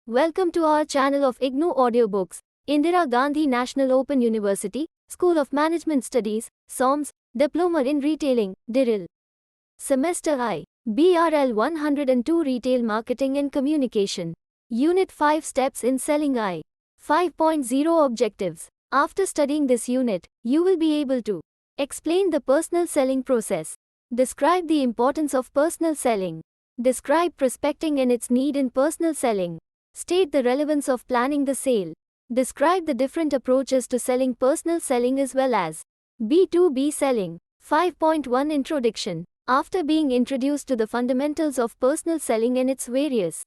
Welcome to our channel of IGNOU Audiobooks, Indira Gandhi National Open University, School of Management Studies, SOMS, Diploma in Retailing, DIRIL. Semester I, BRL 102 Retail Marketing and Communication. Unit 5 Steps in Selling I. 5.0 Objectives. After studying this unit, you will be able to explain the personal selling process, describe the importance of personal selling, describe prospecting and its need in personal selling, state the relevance of planning the sale, describe the different approaches to selling personal selling as well as B2B selling. 5.1 Introduction. After being introduced to the fundamentals of personal selling and its various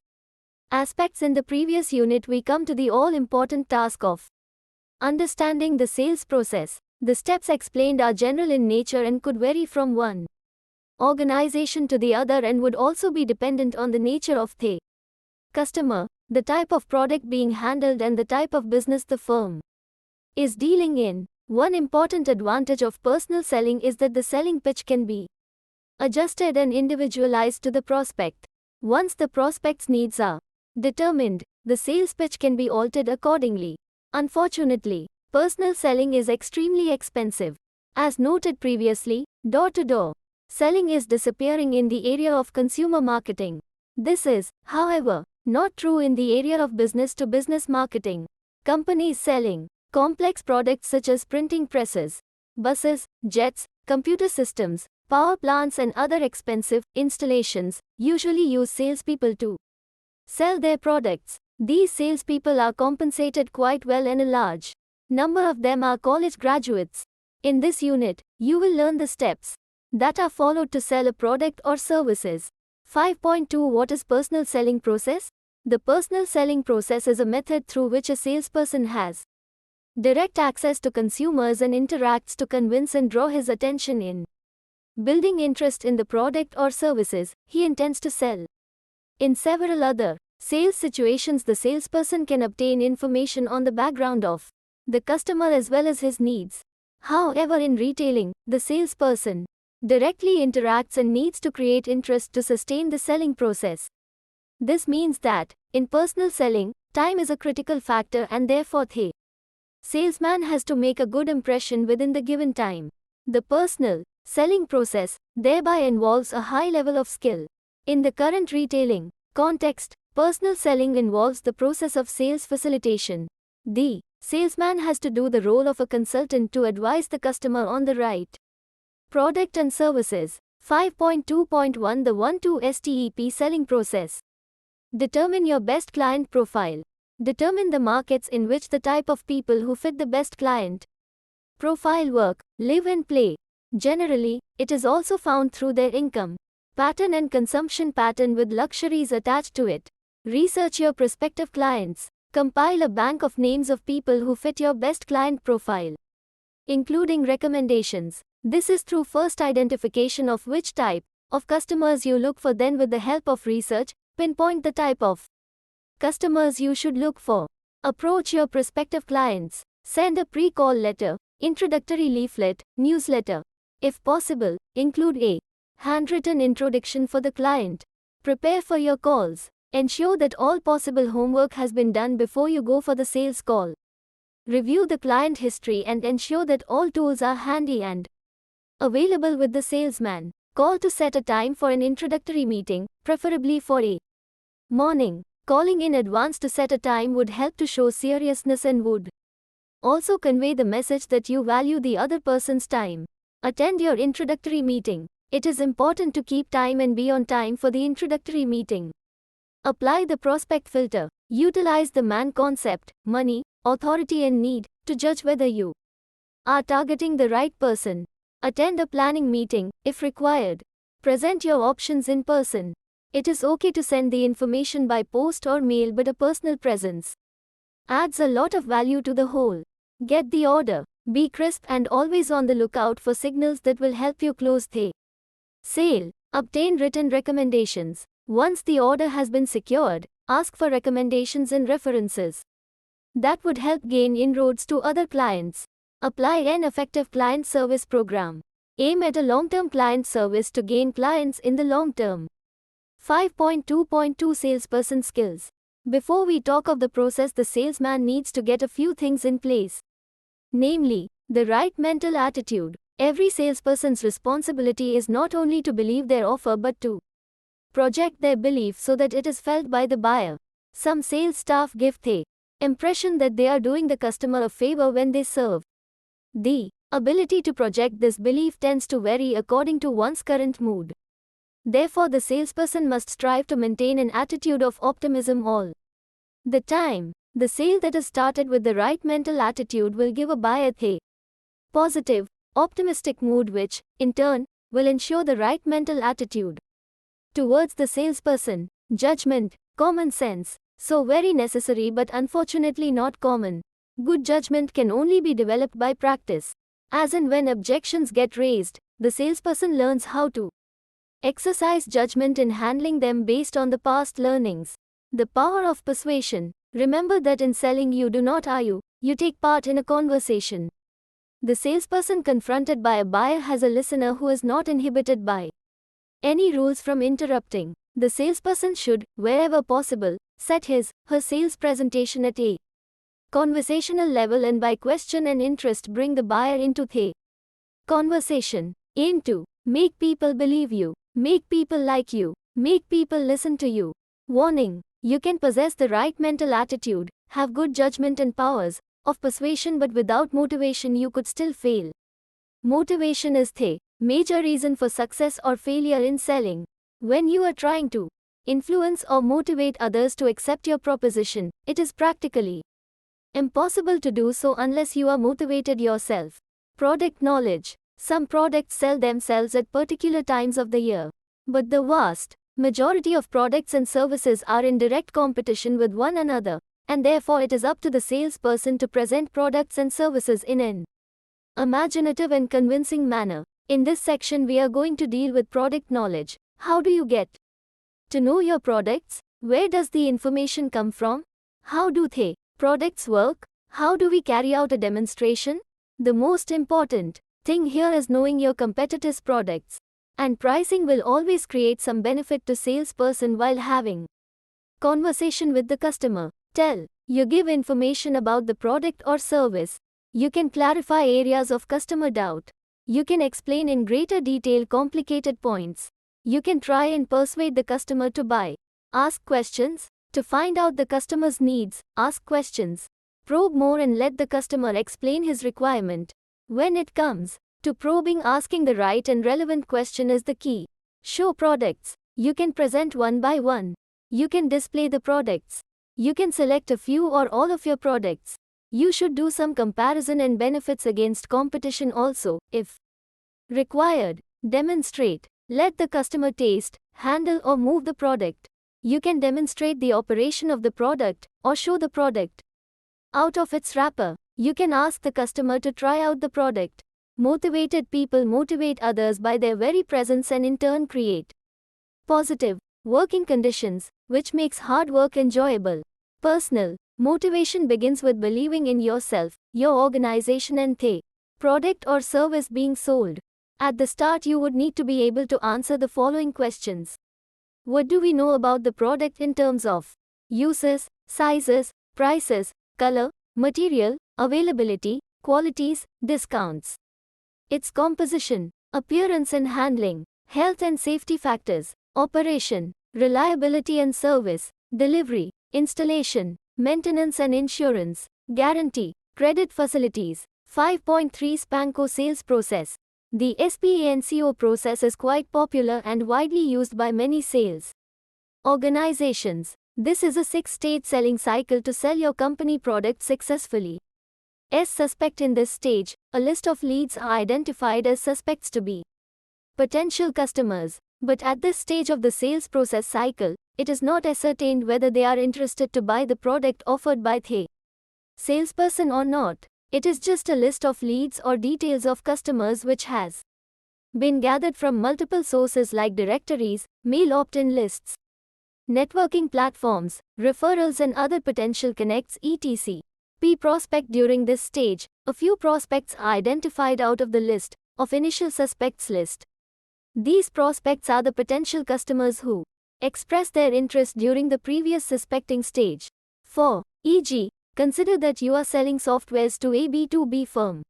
aspects in the previous unit, we come to the all-important task of understanding the sales process. The steps explained are general in nature and could vary from one organization to the other and would also be dependent on the nature of the customer, the type of product being handled and the type of business the firm is dealing in. One important advantage of personal selling is that the selling pitch can be adjusted and individualized to the prospect. Once the prospect's needs are determined, the sales pitch can be altered accordingly. Unfortunately, personal selling is extremely expensive. As noted previously, door-to-door selling is disappearing in the area of consumer marketing. This is, however, not true in the area of business-to-business marketing. Companies selling complex products such as printing presses, buses, jets, computer systems, power plants and other expensive installations usually use salespeople to sell their products. These salespeople are compensated quite well and a large number of them are college graduates. In this unit, you will learn the steps that are followed to sell a product or services. 5.2 What is personal selling process? The personal selling process is a method through which a salesperson has direct access to consumers and interacts to convince and draw his attention in building interest in the product or services he intends to sell. In several other sales situations, the salesperson can obtain information on the background of the customer as well as his needs. However, in retailing, the salesperson directly interacts and needs to create interest to sustain the selling process. This means that, in personal selling, time is a critical factor and therefore the salesman has to make a good impression within the given time. The personal selling process thereby involves a high level of skill. In the current retailing context, personal selling involves the process of sales facilitation. The salesman has to do the role of a consultant to advise the customer on the right product and services. 5.2.1 The 1-2 STEP selling process. Determine your best client profile. Determine the markets in which the type of people who fit the best client profile work, live and play. Generally, it is also found through their income pattern and consumption pattern with luxuries attached to it. Research your prospective clients. Compile a bank of names of people who fit your best client profile, including recommendations. This is through first identification of which type of customers you look for, then with the help of research, pinpoint the type of customers you should look for. Approach your prospective clients. Send a pre-call letter, introductory leaflet, newsletter. If possible, include a handwritten introduction for the client. Prepare for your calls. Ensure that all possible homework has been done before you go for the sales call. Review the client history and ensure that all tools are handy and available with the salesman. Call to set a time for an introductory meeting, preferably for a morning. Calling in advance to set a time would help to show seriousness and would also convey the message that you value the other person's time. Attend your introductory meeting. It is important to keep time and be on time for the introductory meeting. Apply the prospect filter. Utilize the MAN concept, money, authority and need, to judge whether you are targeting the right person. Attend a planning meeting, if required. Present your options in person. It is okay to send the information by post or mail, but a personal presence adds a lot of value to the whole. Get the order. Be crisp and always on the lookout for signals that will help you close the sale. Obtain written recommendations. Once the order has been secured, ask for recommendations and references that would help gain inroads to other clients. Apply an effective client service program. Aim at a long-term client service to gain clients in the long term. 5.2.2 Salesperson skills. Before we talk of the process, the salesman needs to get a few things in place. Namely, the right mental attitude. Every salesperson's responsibility is not only to believe their offer but to project their belief so that it is felt by the buyer. Some sales staff give the impression that they are doing the customer a favor when they serve. The ability to project this belief tends to vary according to one's current mood. Therefore, the salesperson must strive to maintain an attitude of optimism all the time. The sale that is started with the right mental attitude will give a buyer a positive, optimistic mood, which, in turn, will ensure the right mental attitude towards the salesperson. Judgment, common sense. So very necessary but unfortunately not common. Good judgment can only be developed by practice. As and when objections get raised, the salesperson learns how to exercise judgment in handling them based on the past learnings. The power of persuasion. Remember that in selling you do not argue, you take part in a conversation. The salesperson confronted by a buyer has a listener who is not inhibited by any rules from interrupting. The salesperson should, wherever possible, set her sales presentation at a conversational level and by question and interest bring the buyer into the conversation. Aim to make people believe you, make people like you, make people listen to you. Warning: you can possess the right mental attitude, have good judgment and powers of persuasion, but without motivation you could still fail. Motivation is the major reason for success or failure in selling. When you are trying to influence or motivate others to accept your proposition, it is practically impossible to do so unless you are motivated yourself. Product knowledge. Some products sell themselves at particular times of the year, but the vast majority of products and services are in direct competition with one another, and therefore it is up to the salesperson to present products and services in an imaginative and convincing manner. In this section we are going to deal with product knowledge. How do you get to know your products? Where does the information come from? How do the products work? How do we carry out a demonstration? The most important thing here is knowing your competitors' products. And pricing will always create some benefit to salesperson while having conversation with the customer. You give information about the product or service. You can clarify areas of customer doubt. You can explain in greater detail complicated points. You can try and persuade the customer to buy. Ask questions. To find out the customer's needs, ask questions. Probe more and let the customer explain his requirement. When it comes to probing, asking the right and relevant question is the key. Show products. You can present one by one. You can display the products. You can select a few or all of your products. You should do some comparison and benefits against competition also, if required. Demonstrate. Let the customer taste, handle or move the product. You can demonstrate the operation of the product, or show the product out of its wrapper. You can ask the customer to try out the product. Motivated people motivate others by their very presence and in turn create positive working conditions, which makes hard work enjoyable. Personal motivation begins with believing in yourself, your organization and the product or service being sold. At the start you would need to be able to answer the following questions. What do we know about the product in terms of uses, sizes, prices, color, material, availability, qualities, discounts? Its composition, appearance and handling, health and safety factors, operation, reliability and service, delivery, installation, maintenance and insurance, guarantee, credit facilities. 5.3 SPANCO sales process. The SPANCO process is quite popular and widely used by many sales organizations. This is a 6-stage selling cycle to sell your company product successfully. As suspect in this stage, a list of leads are identified as suspects to be potential customers. But at this stage of the sales process cycle, it is not ascertained whether they are interested to buy the product offered by the salesperson or not. It is just a list of leads or details of customers which has been gathered from multiple sources like directories, mail opt-in lists, networking platforms, referrals and other potential connects etc. Prospect. During this stage, a few prospects are identified out of the list of initial suspects list. These prospects are the potential customers who Express their interest during the previous suspecting stage. 4. E.g., consider that you are selling softwares to a B2B firm.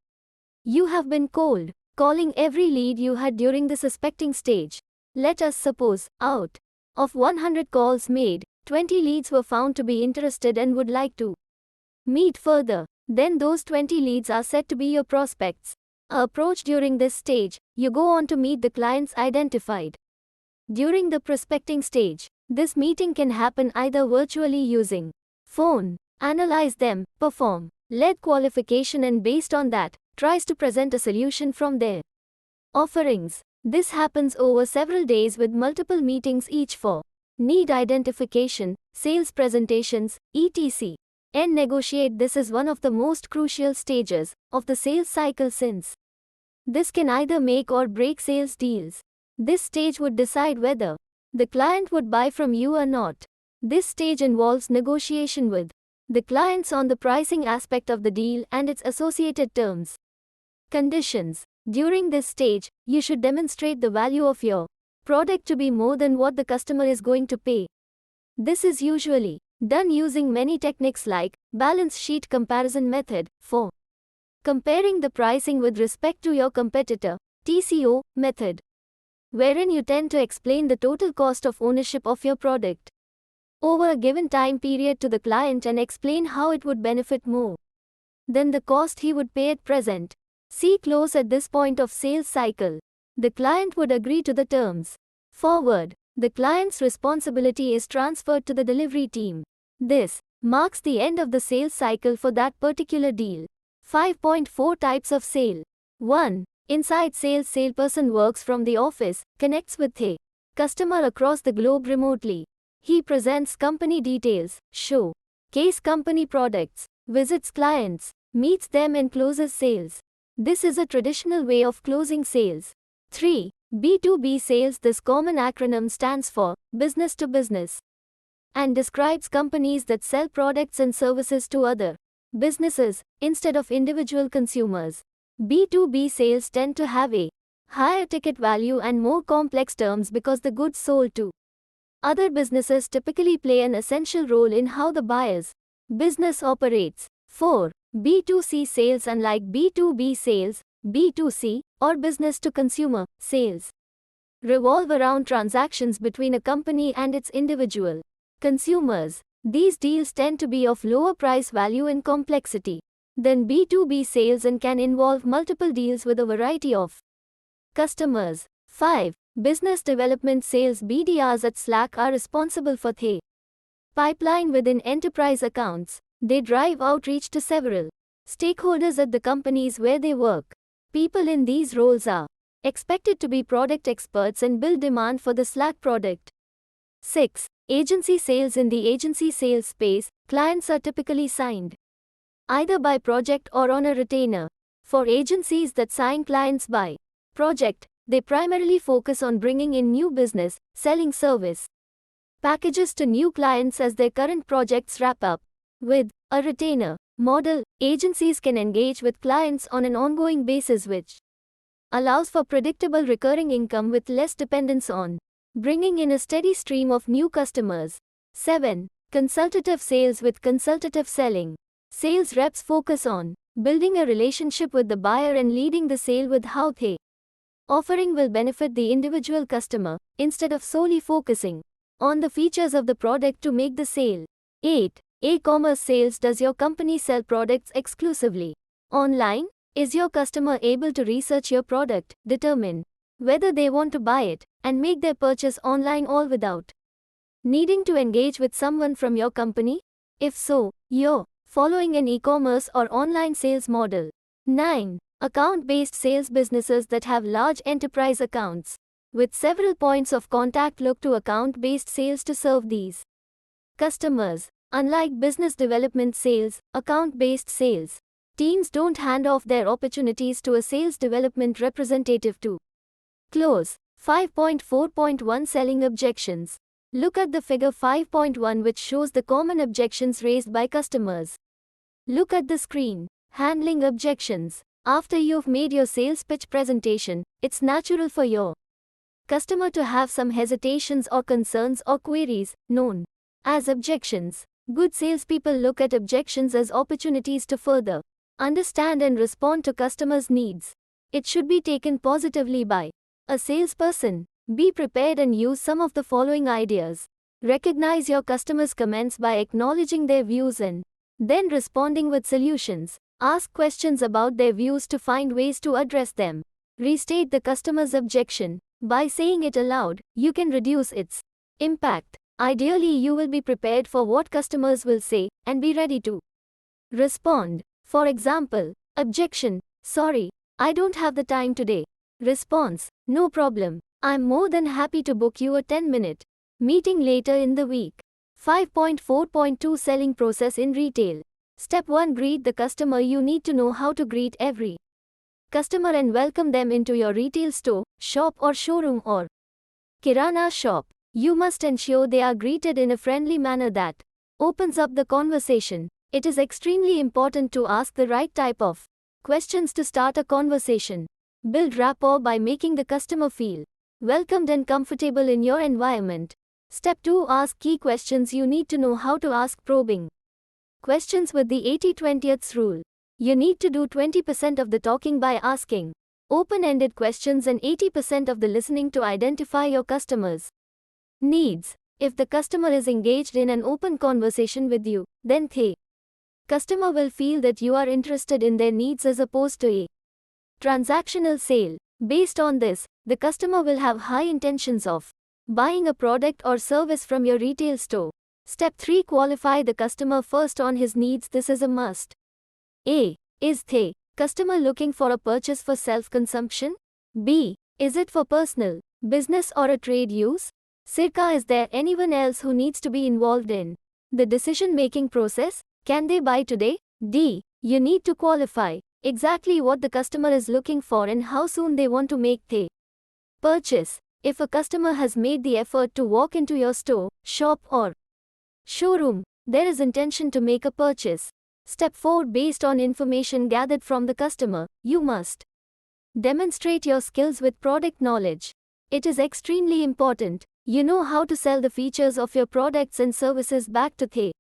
You have been cold calling every lead you had during the suspecting stage. Let us suppose, out of 100 calls made, 20 leads were found to be interested and would like to meet further. Then those 20 leads are said to be your prospects. Approach during this stage, you go on to meet the clients identified. During the prospecting stage, this meeting can happen either virtually using phone, analyze them, perform lead qualification, and based on that, tries to present a solution from their offerings. This happens over several days with multiple meetings each for need identification, sales presentations, etc. And negotiate. This is one of the most crucial stages of the sales cycle since this can either make or break sales deals. This stage would decide whether the client would buy from you or not. This stage involves negotiation with the clients on the pricing aspect of the deal and its associated terms, conditions. During this stage, you should demonstrate the value of your product to be more than what the customer is going to pay. This is usually done using many techniques like balance sheet comparison method for comparing the pricing with respect to your competitor, TCO method, wherein you tend to explain the total cost of ownership of your product over a given time period to the client and explain how it would benefit more than the cost he would pay at present. See close. At this point of sales cycle, the client would agree to the terms. Forward, the client's responsibility is transferred to the delivery team. This marks the end of the sales cycle for that particular deal. 5.4 Types of sale. 1. Inside sales. Salesperson works from the office, connects with a customer across the globe remotely. He presents company details, show case company products, visits clients, meets them and closes sales. This is a traditional way of closing sales. 3. B2B sales. This common acronym stands for business to business and describes companies that sell products and services to other businesses instead of individual consumers. B2B sales tend to have a higher ticket value and more complex terms because the goods sold to other businesses typically play an essential role in how the buyer's business operates. 4. B2C sales. Unlike B2B sales, B2C, or business to consumer, sales revolve around transactions between a company and its individual consumers. These deals tend to be of lower price value and complexity than B2B sales and can involve multiple deals with a variety of customers. 5. Business development sales. BDRs at Slack are responsible for the pipeline within enterprise accounts. They drive outreach to several stakeholders at the companies where they work. People in these roles are expected to be product experts and build demand for the Slack product. 6. Agency sales. In the agency sales space, clients are typically signed either by project or on a retainer. For agencies that sign clients by project, they primarily focus on bringing in new business, selling service packages to new clients as their current projects wrap up. With a retainer model, agencies can engage with clients on an ongoing basis, which allows for predictable recurring income with less dependence on bringing in a steady stream of new customers. 7. Consultative sales. With consultative selling, sales reps focus on building a relationship with the buyer and leading the sale with how the offering will benefit the individual customer, instead of solely focusing on the features of the product to make the sale. 8. E-commerce sales. Does your company sell products exclusively online? Is your customer able to research your product, determine whether they want to buy it, and make their purchase online all without needing to engage with someone from your company? If so, you're following an e-commerce or online sales model. 9. Account-based sales. Businesses that have large enterprise accounts with several points of contact look to account-based sales to serve these customers. Unlike business development sales, account-based sales teams don't hand off their opportunities to a sales development representative to close. 5.4.1 Selling objections. Look at the figure 5.1, which shows the common objections raised by customers. Look at the screen. Handling objections. After you've made your sales pitch presentation, it's natural for your customer to have some hesitations or concerns or queries, known as objections. Good salespeople look at objections as opportunities to further understand and respond to customers' needs. It should be taken positively by a salesperson. Be prepared and use some of the following ideas. Recognize your customers' comments by acknowledging their views and then responding with solutions. Ask questions about their views to find ways to address them. Restate the customer's objection. By saying it aloud, you can reduce its impact. Ideally, you will be prepared for what customers will say and be ready to respond. For example, objection: sorry, I don't have the time today. Response: no problem. I'm more than happy to book you a 10-minute meeting later in the week. 5.4.2 Selling process in retail. Step 1: greet the customer. You need to know how to greet every customer and welcome them into your retail store, shop or showroom or kirana shop. You must ensure they are greeted in a friendly manner that opens up the conversation. It is extremely important to ask the right type of questions to start a conversation. Build rapport by making the customer feel welcomed and comfortable in your environment. Step 2: ask key questions. You need to know how to ask probing questions with the 80-20th rule. You need to do 20% of the talking by asking open-ended questions and 80% of the listening to identify your customers' needs. If the customer is engaged in an open conversation with you, then the customer will feel that you are interested in their needs as opposed to a transactional sale. Based on this, the customer will have high intentions of buying a product or service from your retail store. Step 3: qualify the customer first on his needs. This is a must. A. Is the customer looking for a purchase for self-consumption? B. Is it for personal, business or a trade use? Circa, is there anyone else who needs to be involved in the decision-making process? Can they buy today? D. You need to qualify exactly what the customer is looking for and how soon they want to make the purchase. If a customer has made the effort to walk into your store, shop or showroom, there is intention to make a purchase. Step 4: based on information gathered from the customer, you must demonstrate your skills with product knowledge. It is extremely important you know how to sell the features of your products and services back to the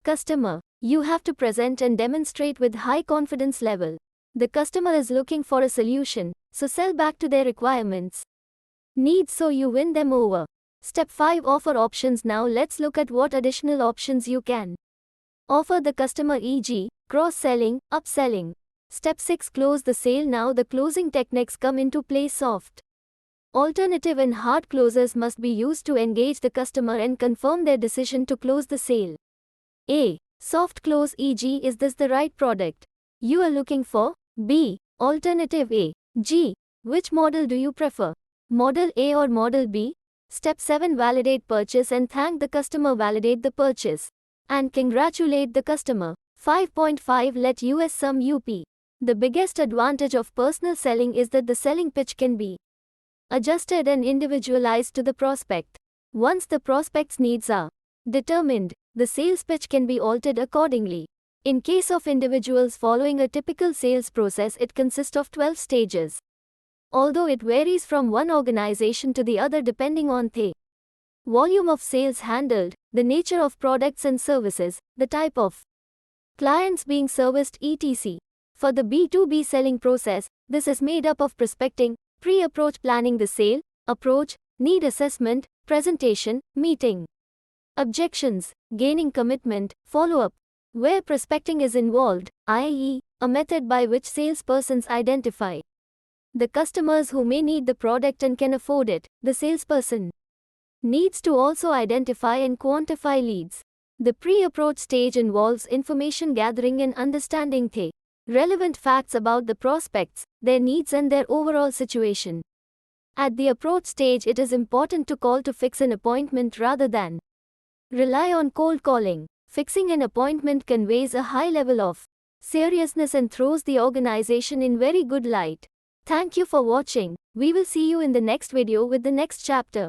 customer. You have to present and demonstrate with high confidence level. The customer is looking for a solution, so sell back to their requirements, needs, so you win them over. Step 5: offer options. Now let's look at what additional options you can offer the customer, e.g., cross-selling, upselling. Step 6: close the sale. Now the closing techniques come into play. Soft, alternative and hard closes must be used to engage the customer and confirm their decision to close the sale. A. Soft close, e.g., is this the right product you are looking for? B. Alternative A. G. Which model do you prefer? Model A or Model B? Step 7: validate purchase and thank the customer. Validate the purchase and congratulate the customer. 5.5 Let us sum up. The biggest advantage of personal selling is that the selling pitch can be adjusted and individualized to the prospect. Once the prospect's needs are determined, the sales pitch can be altered accordingly. In case of individuals following a typical sales process, it consists of 12 stages. Although it varies from one organization to the other depending on the volume of sales handled, the nature of products and services, the type of clients being serviced, etc. For the B2B selling process, this is made up of prospecting, pre-approach, planning the sale, approach, need assessment, presentation, meeting objections, gaining commitment, follow-up. Where prospecting is involved, i.e., a method by which salespersons identify the customers who may need the product and can afford it, the salesperson needs to also identify and quantify leads. The pre-approach stage involves information gathering and understanding the relevant facts about the prospects, their needs and their overall situation. At the approach stage, it is important to call to fix an appointment rather than rely on cold calling. Fixing an appointment conveys a high level of seriousness and throws the organization in very good light. Thank you for watching. We will see you in the next video with the next chapter.